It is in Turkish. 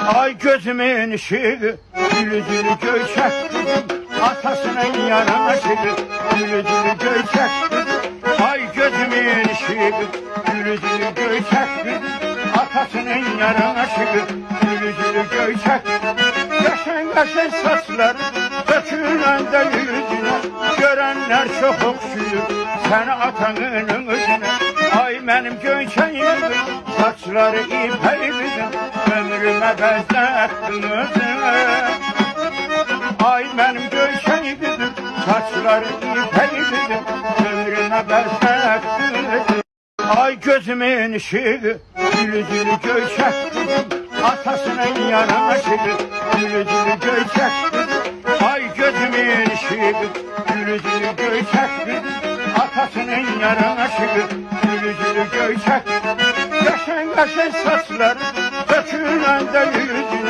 Ay gözümün ışığı, gülü gülü göçek kızım, atasının yaraşı, gülü gülü göçek kızım. Ay gözümün ışığı, gülü gülü göçek kızım, atasının yaraşı, gülü gülü göçek. Yaşan yaşan saçlar, dökülen de yüzüne, görenler çok okşuyor, sen atanın özüne. Ay benim göçeğim, saçları ipeyimizin, ömrüme bezlettin özüne. Ay benim göçeğim, saçları ipeyimizin, ömrüme bezlettin özüne. Ay gözümün ışığı, gülü gülü göçek kızım, atasının yaraşı, gülü gülü göçek kızım. Ay gözümün ışığı, gülü gülü göçek kızım, atasının yaraşı, gülü gülü göçek. Yaşan yaşan saçlar, dökülen de yüzüne,